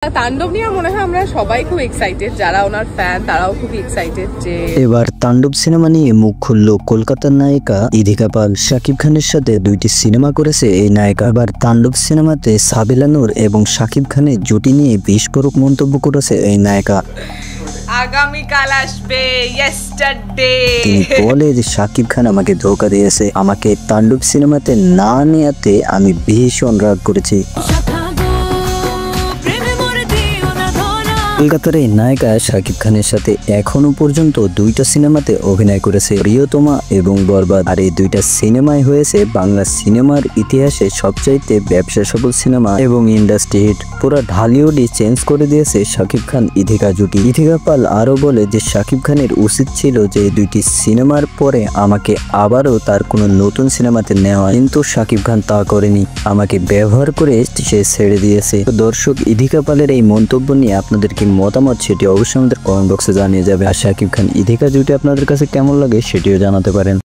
তাণ্ডব নিয়ে মনে হয় আমরা সবাই খুব এক্সাইটেড, যারা ওনার ফ্যান তারাও খুব এক্সাইটেড যে এবার তাণ্ডব সিনেমা নিয়ে মুখ খুললো কলকাতার নায়িকা ইধিকা পাল। শাকিব খানের সাথে দুইটি সিনেমা করেছে এই নায়িকা। এবার তাণ্ডব সিনেমাতে সাবিলা নূর এবং শাকিব খানের জুটি নিয়ে বিস্ফোরক মন্তব্য করেছে এই নায়িকা। আগামীকাল আসবে ইয়েস্টারডে। তিনি বলে যে শাকিব খান আমাকে ধোঁকা দিয়েছে, আমাকে তাণ্ডব সিনেমাতে না নেওয়াতে আমি ভীষণ রাগ করেছি। কলকাতার এই নায়িকা শাকিব খানের সাথে এখনো পর্যন্ত দুইটা সিনেমাতে অভিনয় করেছে, প্রিয়তমা এবং বরবাদ। আর এই দুইটা সিনেমাই হয়েছে বাংলা সিনেমার ইতিহাসে সবচাইতে ব্যবসা সফল সিনেমা এবং ইন্ডাস্ট্রি হিট। পুরো ঢালিউডই চেঞ্জ করে দিয়েছে শাকিব খান ইধিকা জুটি। ইধিকা পাল আরো বলে যে শাকিব খানের উচিত ছিল যে দুইটি সিনেমার পরে আমাকে আবারও তার কোনো নতুন সিনেমাতে নেওয়া, কিন্তু শাকিব খান তা করেনি, আমাকে ব্যবহার করে সে ছেড়ে দিয়েছে। তো দর্শক, ইধিকা পালের এই মন্তব্য নিয়ে আপনাদের কি মতামত সেটি অবশ্যই আমাদের কমেন্ট বক্সে জানিয়ে যাবে। আর শাকিব খান ইধিকা জুটি আপনাদের কাছে কেমন লাগে সেটিও জানাতে পারেন।